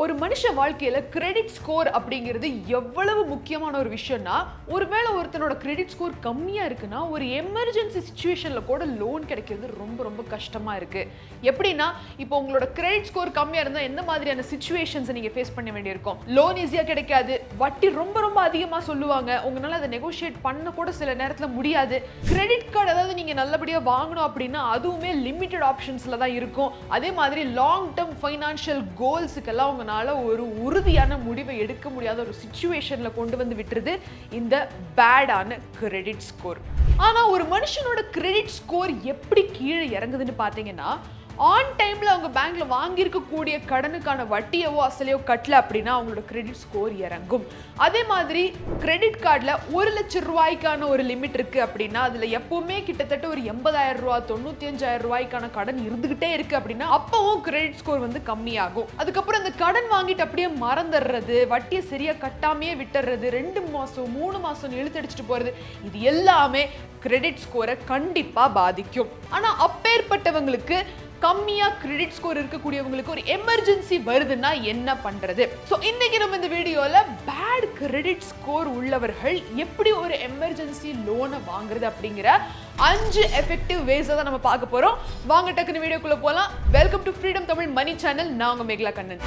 ஒரு மனுஷ வாழ்க்கையில கிரெடிட் ஸ்கோர் அப்படிங்கிறது எவ்வளவு முக்கியமான ஒரு விஷயம்னா, ஒருவேளை ஒருத்தனோட கிரெடிட் ஸ்கோர் கம்மியா இருக்குன்னா ஒரு எமர்ஜென்சி சிச்சுவேஷன்ல கூட லோன் கிடைக்கிறது ரொம்ப ரொம்ப கஷ்டமா இருக்கு. எப்படின்னா, இப்போ உங்களோட கிரெடிட் ஸ்கோர் கம்மியா இருந்தா எந்த மாதிரியான சிச்சுவேஷன்ஸ் நீங்க ஃபேஸ் பண்ண வேண்டியிருக்கும்? லோன் ஈஸியா கிடைக்காது, வட்டி ரொம்ப ரொம்ப அதிகமா சொல்லுவாங்க, உங்களால அதை நெகோஷியேட் பண்ண கூட சில நேரத்துல முடியாது. கிரெடிட் கார்டு அதாவது நீங்க நல்லபடியா வாங்கணும் அப்படின்னா அதுவுமே லிமிட்டட் ஆப்ஷன்ஸ்ல தான் இருக்கும். அதே மாதிரி லாங் டர்ம் ஃபைனான்ஷியல் கோல்ஸுக்கெல்லாம் உங்களால ஒரு உறுதியான முடிவை எடுக்க முடியாத ஒரு சிச்சுவேஷன்ல கொண்டு வந்து விட்டுருது இந்த பேடான கிரெடிட் ஸ்கோர். ஆனா ஒரு மனுஷனோட கிரெடிட் ஸ்கோர் எப்படி கீழே இறங்குதுன்னு பாத்தீங்கன்னா, ஆன் டைம்ல அவங்க பேங்க்ல வாங்கியிருக்கக்கூடிய கடனுக்கான வட்டியவோ அசலையோ கட்டல அப்படின்னா அவங்களோட கிரெடிட் ஸ்கோர் இறங்கும். அதே மாதிரி கிரெடிட் கார்டில் 1 லட்சம் ரூபாய்க்கான ஒரு லிமிட் இருக்கு அப்படின்னா அதுல எப்பவுமே கிட்டத்தட்ட ஒரு 80,000 ரூபாய் 95,000 ரூபாய்க்கான கடன் இருந்துகிட்டே இருக்கு அப்படின்னா அப்பவும் கிரெடிட் ஸ்கோர் வந்து கம்மியாகும். அதுக்கப்புறம் அந்த கடன் வாங்கிட்டு அப்படியே மறந்துடுறது, வட்டியை சரியா கட்டாமையே விட்டுறது, 2 மாசம் 3 மாசம் இழுத்தடிச்சிட்டு போறது, இது எல்லாமே கிரெடிட் ஸ்கோரை கண்டிப்பா பாதிக்கும். ஆனா அப்பேற்பட்டவங்களுக்கு, கம்மியா கிரெடிட் ஸ்கோர் இருக்கக்கூடியவங்களுக்கு ஒரு எமர்ஜென்சி வருதுன்னா என்ன பண்றது? சோ இன்னைக்கு நம்ம இந்த வீடியோல பேட் கிரெடிட் ஸ்கோர் உள்ளவர்கள் எப்படி ஒரு எமர்ஜென்சி லோனை வாங்குறது அப்படிங்கிற 5 எஃபெக்டிவ் வேஸ் தான் நம்ம பார்க்க போறோம். வாங்க டக்குனு வீடியோக்குள்ள போலாம். Welcome to freedom Tamil money channel. நான் உங்க மேகலா கண்ணன்.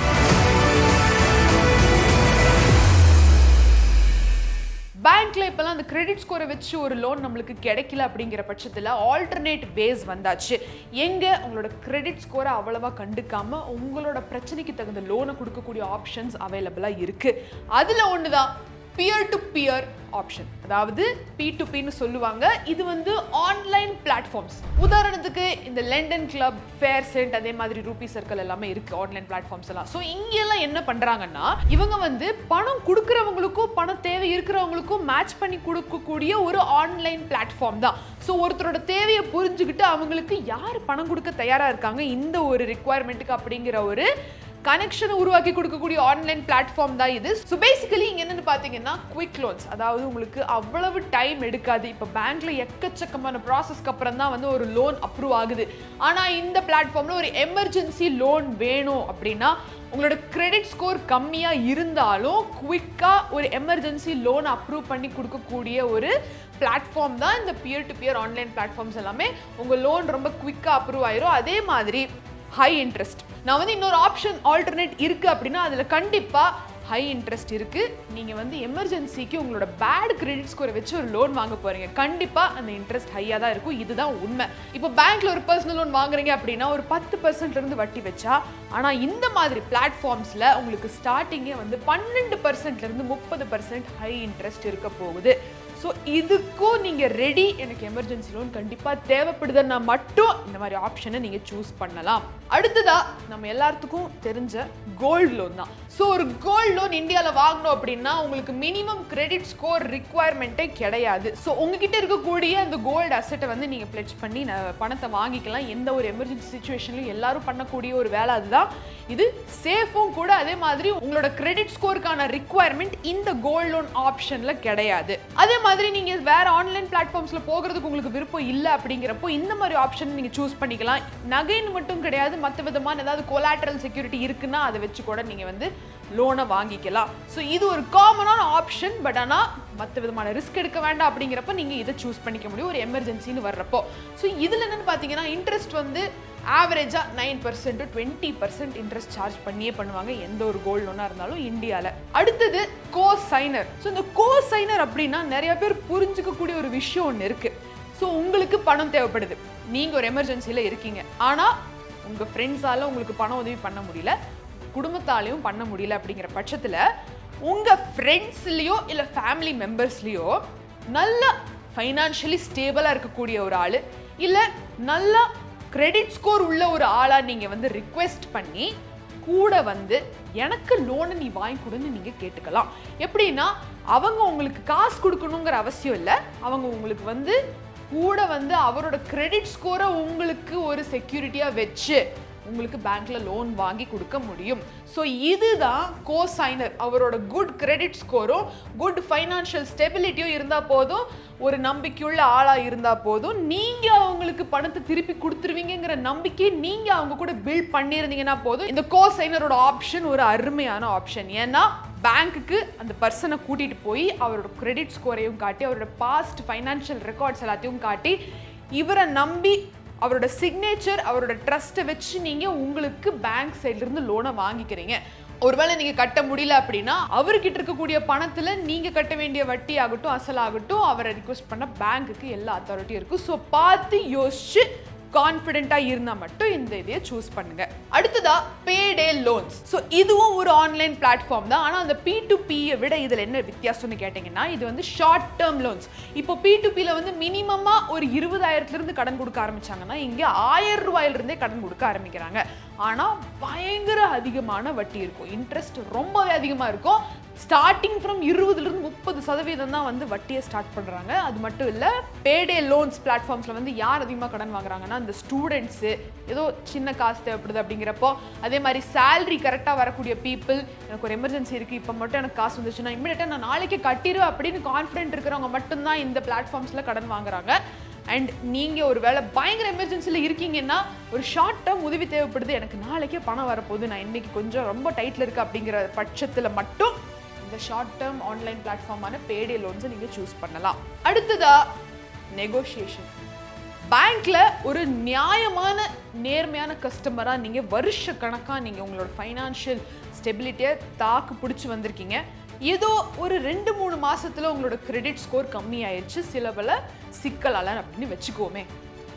பேங்க்ல இப்பெல்லாம் அந்த கிரெடிட் ஸ்கோரை வச்சு ஒரு லோன் நம்மளுக்கு கிடைக்கல அப்படிங்கிற பட்சத்தில் ஆல்டர்னேட் வேஸ் வந்தாச்சு. எங்க உங்களோட கிரெடிட் ஸ்கோரை அவ்வளவா கண்டுக்காம உங்களோட பிரச்சனைக்கு தகுந்த லோனை கொடுக்கக்கூடிய ஆப்ஷன்ஸ் அவைலபிளா இருக்கு. அதுல ஒண்ணுதான் பியர் டு பியர் ஆப்ஷன், அதாவது P2Pன்னு சொல்லுவாங்க. இது வந்து ஆன்லைன் பிளாட்ஃபார்ம்ஸ். உதாரணத்துக்கு இந்த லண்டன் கிளப், ஃபேர் சென்ட், அதே மாதிரி ரூபி சர்க்கிள் எல்லாமே இருக்கு ஆன்லைன் பிளாட்ஃபார்ம்ஸ் எல்லாம். ஸோ இங்கெல்லாம் என்ன பண்றாங்கன்னா, இவங்க வந்து பணம் கொடுக்கறவங்களுக்கும் பணம் தேவை இருக்கிறவங்களுக்கும் மேட்ச் பண்ணி கொடுக்கக்கூடிய ஒரு ஆன்லைன் பிளாட்ஃபார்ம் தான். ஸோ ஒருத்தரோட தேவையை புரிஞ்சுக்கிட்டு அவங்களுக்கு யார் பணம் கொடுக்க தயாரா இருக்காங்க இந்த ஒரு ரிக்வயர்மெண்ட்டுக்கு அப்படிங்கிற ஒரு கனெக்ஷனை உருவாக்கி கொடுக்கக்கூடிய ஆன்லைன் பிளாட்ஃபார்ம் தான் இது. ஸோ பேசிக்கலி இங்க என்னன்னு பாத்தீங்கன்னா குவிக் லோன்ஸ், அதாவது உங்களுக்கு அவ்வளவு டைம் எடுக்காது. இப்போ பேங்க்ல எக்கச்சக்கமான ப்ராசஸ்க்கு அப்புறம் தான் வந்து ஒரு லோன் அப்ரூவ் ஆகுது. ஆனா இந்த பிளாட்ஃபார்ம்ல ஒரு எமர்ஜென்சி லோன் வேணும் அப்படின்னா உங்களோட கிரெடிட் ஸ்கோர் கம்மியா இருந்தாலும் குவிக்கா ஒரு எமர்ஜென்சி லோன் அப்ரூவ் பண்ணி கொடுக்கக்கூடிய ஒரு பிளாட்ஃபார்ம் தான் இந்த peer to peer online platforms எல்லாமே. உங்க லோன் ரொம்ப குவிக்கா அப்ரூவ் ஆயிரும். அதே மாதிரி ஹை இன்ட்ரெஸ்ட். நான் வந்து இன்னொரு ஆப்ஷன் ஆல்டர்னேட் இருக்கு அப்படின்னா அதுல கண்டிப்பா ஹை இன்ட்ரெஸ்ட் இருக்கு. நீங்க வந்து எமர்ஜென்சிக்கு உங்களோட பேட் கிரெடிட் ஸ்கோரை வச்சு ஒரு லோன் வாங்க போறீங்க, கண்டிப்பா அந்த இன்ட்ரெஸ்ட் ஹையா தான் இருக்கும். இதுதான் உண்மை. இப்போ பேங்க்ல ஒரு பர்சனல் லோன் வாங்குறீங்க அப்படின்னா ஒரு 10% இருந்து வட்டி வச்சா, ஆனா இந்த மாதிரி பிளாட்ஃபார்ம்ஸ்ல உங்களுக்கு ஸ்டார்டிங்கே வந்து 12% இருந்து 30% ஹை இன்ட்ரெஸ்ட் இருக்க போகுது. ஸோ இதுக்கும் நீங்கள் ரெடி, எனக்கு எமர்ஜென்சி லோன் கண்டிப்பாக தேவைப்படுதுன்னா மட்டும் இந்த மாதிரி ஆப்ஷனை நீங்கள் சூஸ் பண்ணலாம். அடுத்ததா நம்ம எல்லாத்துக்கும் தெரிஞ்ச கோல்டு லோன் தான். ஸோ ஒரு கோல்டு லோன் இந்தியாவில் வாங்கணும் அப்படின்னா உங்களுக்கு மினிமம் கிரெடிட் ஸ்கோர் ரிக்வயர்மெண்ட்டே கிடையாது. ஸோ உங்ககிட்ட இருக்கக்கூடிய அந்த கோல்டு அசெட்டை வந்து நீங்கள் பிளெட்ஜ் பண்ணி பணத்தை வாங்கிக்கலாம். எந்த ஒரு எமர்ஜென்சி சுச்சுவேஷன்லையும் எல்லாரும் பண்ணக்கூடிய ஒரு வேலை அதுதான். இது சேஃபும் கூட. அதே மாதிரி உங்களோட கிரெடிட் ஸ்கோருக்கான ரிக்வயர்மெண்ட் இந்த கோல்டு லோன் ஆப்ஷன்ல கிடையாது. அதே மாதிரி நீங்க வேற ஆன்லைன் பிளாட்ஃபார்ம்ஸ்ல போகிறதுக்கு உங்களுக்கு விருப்பம் இல்லை அப்படிங்கிறப்போ இந்த மாதிரி ஆப்ஷன் நீங்க சூஸ் பண்ணிக்கலாம். நகைன்னு மட்டும் கிடையாது, மற்ற விதமான ஏதாவது கொலாட்ரல் செக்யூரிட்டி இருக்குன்னா அதை வச்சு கூட நீங்க வந்து லோனை வாங்கிக்கலாம். ஸோ இது ஒரு காமனான ஆப்ஷன். பட் ஆனால் மற்ற விதமான ரிஸ்க் எடுக்க வேண்டாம் அப்படிங்கிறப்ப நீங்க இதை சூஸ் பண்ணிக்க முடியும் ஒரு எமர்ஜென்சின்னு வர்றப்போ. ஸோ இதுல என்னன்னு பாத்தீங்கன்னா இன்ட்ரெஸ்ட் வந்து ஆவரேஜா 9% to 20% இன்ட்ரெஸ்ட் சார்ஜ் பண்ணியே பண்ணுவாங்க எந்த ஒரு கோல்டு லோனா இருந்தாலும் இந்தியாவில். அடுத்தது கோசைனர். ஸோ இந்த கோசைனர் அப்படின்னா நிறைய பேர் புரிஞ்சுக்கக்கூடிய ஒரு விஷயம் ஒன்று இருக்கு. ஸோ உங்களுக்கு பணம் தேவைப்படுது, நீங்க ஒரு எமர்ஜென்சியில இருக்கீங்க, ஆனா உங்க ஃப்ரெண்ட்ஸால உங்களுக்கு பண உதவி பண்ண முடியல, குடும்பத்தாலையும் பண்ண முடியல அப்படிங்கிற பட்சத்துல உங்க ஃப்ரெண்ட்ஸ்லயோ இல்ல ஃபேமிலி மெம்பர்ஸ்லயோ நல்ல ஃபைனான்ஷியலி ஸ்டேபிளா இருக்கக்கூடிய ஒரு ஆளு இல்ல நல்ல கிரெடிட் ஸ்கோர் உள்ள ஒரு ஆளா நீங்க வந்து ரிக்வெஸ்ட் பண்ணி கூட வந்து எனக்கு லோனை நீ வாங்கி கொடுன்னு நீங்க கேட்டுக்கலாம். எப்படின்னா அவங்க உங்களுக்கு காசு கொடுக்கணுங்கிற அவசியம் இல்லை, அவங்க உங்களுக்கு வந்து கூட வந்து அவரோட கிரெடிட் ஸ்கோரை உங்களுக்கு ஒரு செக்யூரிட்டியா வச்சு உங்களுக்கு பேங்க்ல லோன் வாங்கி கொடுக்க முடியும். ஸோ இதுதான் கோசைனர். அவரோட குட் கிரெடிட் ஸ்கோரும் குட் ஃபைனான்ஷியல் ஸ்டெபிலிட்டியும் இருந்தால் போதும், ஒரு நம்பிக்கையுள்ள ஆளாக இருந்தால் போதும், நீங்கள் அவங்களுக்கு பணத்தை திருப்பி கொடுத்துருவீங்கிற நம்பிக்கை நீங்கள் அவங்க கூட பில்ட் பண்ணியிருந்தீங்கன்னா போதும். இந்த கோசைனரோட ஆப்ஷன் ஒரு அருமையான ஆப்ஷன். ஏன்னா பேங்க்குக்கு அந்த பர்சனை கூட்டிகிட்டு போய் அவரோட கிரெடிட் ஸ்கோரையும் காட்டி அவரோட பாஸ்ட் ஃபைனான்ஷியல் ரெக்கார்ட்ஸ் எல்லாத்தையும் காட்டி இவரை நம்பி அவரோட சிக்னேச்சர் அவரோட ட்ரஸ்ட்டை வச்சு நீங்கள் உங்களுக்கு பேங்க் சைட்லேருந்து லோனை வாங்கிக்கிறீங்க. ஒருவேளை நீங்கள் கட்ட முடியல அப்படின்னா அவர்கிட்ட இருக்கக்கூடிய பணத்தில் நீங்கள் கட்ட வேண்டிய வட்டி ஆகட்டும் அசலாகட்டும் அவரை ரிக்வெஸ்ட் பண்ண பேங்க்குக்கு எல்லா அத்தாரிட்டியும் இருக்குது. ஸோ பார்த்து யோசிச்சு கான்ஃபிடென்ட்டா இருந்தா மட்டும் இந்த இதையை சூஸ் பண்ணுங்க. அடுத்ததா பேடே லோன்ஸ். ஸோ இதுவும் ஒரு ஆன்லைன் பிளாட்ஃபார்ம் தான். ஆனால் அந்த P2P விட இதில் என்ன வித்தியாசம்னு கேட்டிங்கன்னா இது வந்து ஷார்ட் டேர்ம் லோன்ஸ். இப்போ P2Pல வந்து மினிமமா ஒரு 20,000 கடன் கொடுக்க ஆரம்பிச்சாங்கன்னா இங்கே 1000 ரூபாயிலிருந்தே கடன் கொடுக்க ஆரம்பிக்கிறாங்க. ஆனால் பயங்கர அதிகமான வட்டி இருக்கும், இன்ட்ரெஸ்ட் ரொம்பவே அதிகமாக இருக்கும். ஸ்டார்டிங் ஃப்ரம் 20% 30% தான் வந்து வட்டியை ஸ்டார்ட் பண்ணுறாங்க. அது மட்டும் இல்லை, பேடே லோன்ஸ் பிளாட்ஃபார்ம்ஸில் வந்து யார் அதிகமாக கடன் வாங்குறாங்கன்னா இந்த ஸ்டூடெண்ட்ஸு, ஏதோ சின்ன காசு தேவைப்படுது அப்படிங்கிறப்போ, அதே மாதிரி சேலரி கரெக்டாக வரக்கூடிய பீப்புள், எனக்கு ஒரு எமர்ஜென்சி இருக்குது இப்போ மட்டும் எனக்கு காசு வந்துச்சுன்னா இம்மிடியட்டாக நான் நாளைக்கு கட்டிடுவேன் அப்படின்னு கான்ஃபிடென்ட் இருக்கிறவங்க மட்டும்தான் இந்த பிளாட்ஃபார்ம்ஸில் கடன் வாங்குறாங்க. அண்ட் நீங்கள் ஒரு வேளை பயங்கர எமர்ஜென்சியில் இருக்கீங்கன்னா ஒரு ஷார்ட் டேர்ம் உதவி தேவைப்படுது, எனக்கு நாளைக்கே பணம் வரப்போகுது, நான் இன்னைக்கு கொஞ்சம் ரொம்ப டைட்டில் இருக்குது அப்படிங்கிற பட்சத்தில் மட்டும் இந்த ஷார்ட் டேர்ம் ஆன்லைன் பிளாட்ஃபார்மான பேடே லோன்ஸை நீங்கள் சூஸ் பண்ணலாம். அடுத்ததா நெகோஷியேஷன். பேங்க்ல ஒரு நியாயமான நேர்மையான கஸ்டமராக நீங்கள் வருஷ கணக்காக நீங்கள் உங்களோட ஃபைனான்ஷியல் ஸ்டெபிலிட்டியை தாக்கு பிடிச்சி வந்திருக்கீங்க. ஏதோ ஒரு 2-3 மாசத்துல உங்களோட கிரெடிட் ஸ்கோர் கம்மி ஆயிடுச்சு, சில பல சிக்கலால அப்படின்னு வச்சுக்கோமே.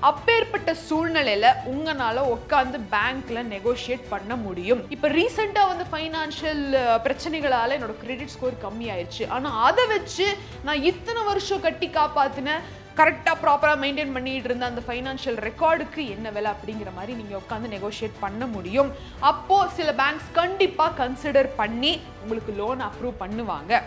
அப்பேற்பட்ட சூழ்நிலையில உங்களால உட்காந்து பேங்க்ல நெகோஷியேட் பண்ண முடியும். இப்ப ரீசெண்டா வந்து ஃபைனான்ஷியல் பிரச்சனைகளால என்னோட கிரெடிட் ஸ்கோர் கம்மி ஆயிடுச்சு, ஆனா அதை வச்சு நான் இத்தனை வருஷம் கட்டி காப்பாத்தின கரெக்டாக ப்ராப்பராக மெயின்டைன் பண்ணிட்டு இருந்த அந்த ஃபைனான்ஷியல் ரெக்கார்டுக்கு என்ன விலை அப்படிங்கிற மாதிரி நீங்கள் உட்காந்து நெகோஷியேட் பண்ண முடியும். அப்போது சில பேங்க்ஸ் கண்டிப்பாக கன்சிடர் பண்ணி உங்களுக்கு லோன் அப்ரூவ் பண்ணுவாங்க.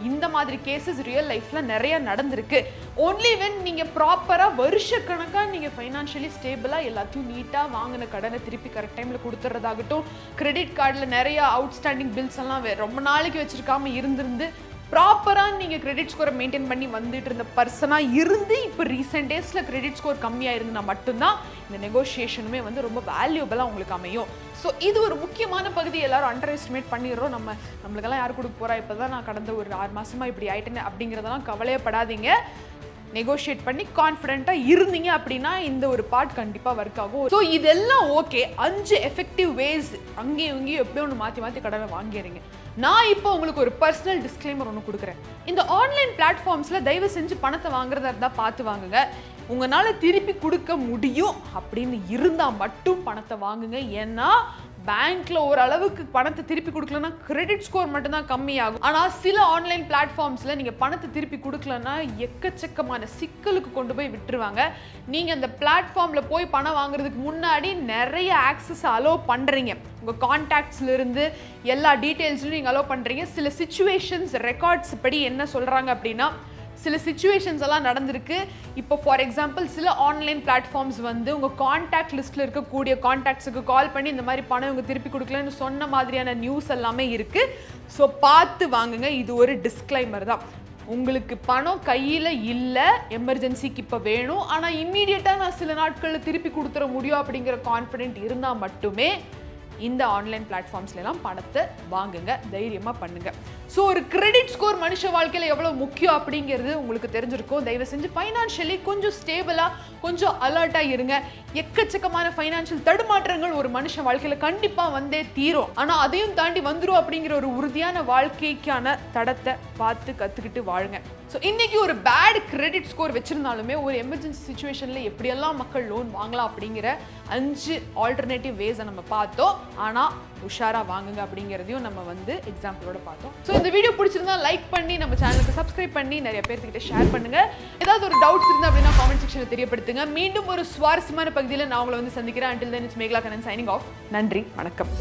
இந்த மாதிரி கேசஸ் ரியல் லைஃப்பில் நிறைய நடந்திருக்கு. ஒன்லி வென் நீங்கள் ப்ராப்பராக வருஷ கணக்காக நீங்கள் ஃபைனான்ஷியலி ஸ்டேபிளாக எல்லாத்தையும் நீட்டாக வாங்கின கடனை திருப்பி கரெக்ட் டைமில் கொடுத்துறதாகட்டும், கிரெடிட் கார்டில் நிறைய அவுட்ஸ்டாண்டிங் பில்ஸ் எல்லாம் ரொம்ப நாளைக்கு வச்சுருக்காம இருந்திருந்து ப்ராப்பராக நீங்கள் கிரெடிட் ஸ்கோரை மெயின்டைன் பண்ணி வந்துட்டு இருந்த பர்சனாக இருந்து இப்போ ரீசெண்ட் டேஸில் கிரெடிட் ஸ்கோர் கம்மியாக இருந்துன்னா மட்டும்தான் இந்த நெகோஷியேஷனுமே வந்து ரொம்ப வேல்யூபிளாக உங்களுக்கு அமையும். ஸோ இது ஒரு முக்கியமான பகுதி, எல்லாரும் அண்டர் எஸ்டிமேட் பண்ணிடுறோம். நம்மளுக்கெல்லாம் யார் கொடுக்க போகிறா, இப்போ தான் நான் கடந்த ஒரு 6 மாதமாக இப்படி ஆயிட்டேன்னு அப்படிங்கிறதெல்லாம் கவலையப்படாதீங்க. நெகோஷியேட் பண்ணி கான்ஃபிடென்ட்டாக இருந்தீங்க அப்படின்னா இந்த ஒரு பார்ட் கண்டிப்பாக ஒர்க் ஆகும். ஸோ இதெல்லாம் ஓகே. 5 எஃபெக்டிவ் வேஸ் அங்கேயும் இங்கேயும் எப்படியோ ஒன்று மாற்றி கடனை வாங்கிடுறீங்க. நான் இப்போ உங்களுக்கு ஒரு பர்சனல் டிஸ்க்ளைமர் ஒன்று கொடுக்குறேன். இந்த ஆன்லைன் பிளாட்ஃபார்ம்ஸில் தயவு செஞ்சு பணத்தை வாங்குறதா இருந்தால் பார்த்து வாங்குங்க. உங்களால் திருப்பி கொடுக்க முடியும் அப்படின்னு இருந்தால் மட்டும் பணத்தை வாங்குங்க. ஏன்னா பேங்க்ல ஓரளவுக்கு பணத்தை திருப்பி கொடுக்கலன்னா கிரெடிட் ஸ்கோர் மட்டும்தான் கம்மியாகும். ஆனால் சில ஆன்லைன் பிளாட்ஃபார்ம்ஸில் நீங்கள் பணத்தை திருப்பி கொடுக்கலன்னா எக்கச்சக்கமான சிக்கலுக்கு கொண்டு போய் விட்டுருவாங்க. நீங்கள் அந்த பிளாட்ஃபார்மில் போய் பணம் வாங்குறதுக்கு முன்னாடி நிறைய ஆக்சஸ் அலோவ் பண்ணுறீங்க. உங்கள் கான்டாக்ட்ஸ்லேருந்து எல்லா டீட்டெயில்ஸ்லையும் நீங்கள் அலோவ் பண்ணுறீங்க. சில சிச்சுவேஷன்ஸ் ரெக்கார்ட்ஸ் படி என்ன சொல்கிறாங்க அப்படின்னா, சில சிச்சுவேஷன்ஸ் எல்லாம் நடந்திருக்கு. இப்போ ஃபார் எக்ஸாம்பிள் சில ஆன்லைன் பிளாட்ஃபார்ம்ஸ் வந்து உங்கள் கான்டாக்ட் லிஸ்ட்டில் இருக்கக்கூடிய கான்டாக்ட்ஸுக்கு கால் பண்ணி இந்த மாதிரி பணம் இவங்க திருப்பி கொடுக்கலன்னு சொன்ன மாதிரியான நியூஸ் எல்லாமே இருக்குது. ஸோ பார்த்து வாங்குங்க. இது ஒரு டிஸ்க்ளைமர் தான். உங்களுக்கு பணம் கையில் இல்லை, எமர்ஜென்சிக்கு இப்போ வேணும், ஆனால் இம்மீடியட்டாக நான் சில நாட்களில் திருப்பி கொடுத்துட முடியும் அப்படிங்கிற கான்ஃபிடென்ட் இருந்தால் மட்டுமே இந்த ஆன்லைன் பிளாட்ஃபார்ம்ஸ்லாம் பணத்தை வாங்குங்க, தைரியமாக பண்ணுங்க. ஸோ ஒரு கிரெடிட் ஸ்கோர் மனுஷ வாழ்க்கையில் எவ்வளோ முக்கியம் அப்படிங்கிறது உங்களுக்கு தெரிஞ்சிருக்கும். தயவு செஞ்சு ஃபைனான்ஷியலி கொஞ்சம் ஸ்டேபிளாக கொஞ்சம் அலர்ட்டாக இருங்க. எக்கச்சக்கமான ஃபைனான்ஷியல் தடுமாற்றங்கள் ஒரு மனுஷ வாழ்க்கையில் கண்டிப்பாக வந்தே தீரும். ஆனால் அதையும் தாண்டி வந்துடும் அப்படிங்கிற ஒரு உறுதியான வாழ்க்கைக்கான தடத்தை பார்த்து கற்றுக்கிட்டு வாழுங்க. ஸோ இன்னைக்கு ஒரு பேட் கிரெடிட் ஸ்கோர் வச்சிருந்தாலுமே ஒரு எமர்ஜென்சி சுச்சுவேஷனில் எப்படியெல்லாம் மக்கள் லோன் வாங்கலாம் அப்படிங்கிற 5 ஆல்டர்னேட்டிவ் வேஸை நம்ம பார்த்தோம். ஆனால் உஷாராக வாங்குங்க அப்படிங்கிறதையும் நம்ம வந்து எக்ஸாம்பிளோட பார்த்தோம். ஸோ இந்த வீடியோ பிடிச்சிருந்தா லைக் பண்ணி நம்ம சேனலுக்கு சப்ஸ்கிரைப் பண்ணி நிறைய பேர்கிட்ட ஷேர் பண்ணுங்க. ஏதாவது ஒரு டவுட்ஸ் இருந்தால் அப்படின்னா காமெண்ட் செக்ஷனில் தெரியப்படுத்துங்க. மீண்டும் ஒரு சுவாரஸ்யமான பகுதியில் நான் உங்களை வந்து சந்திக்கிறேன். Until then, it's Meghala Kannan signing off. நன்றி, வணக்கம்.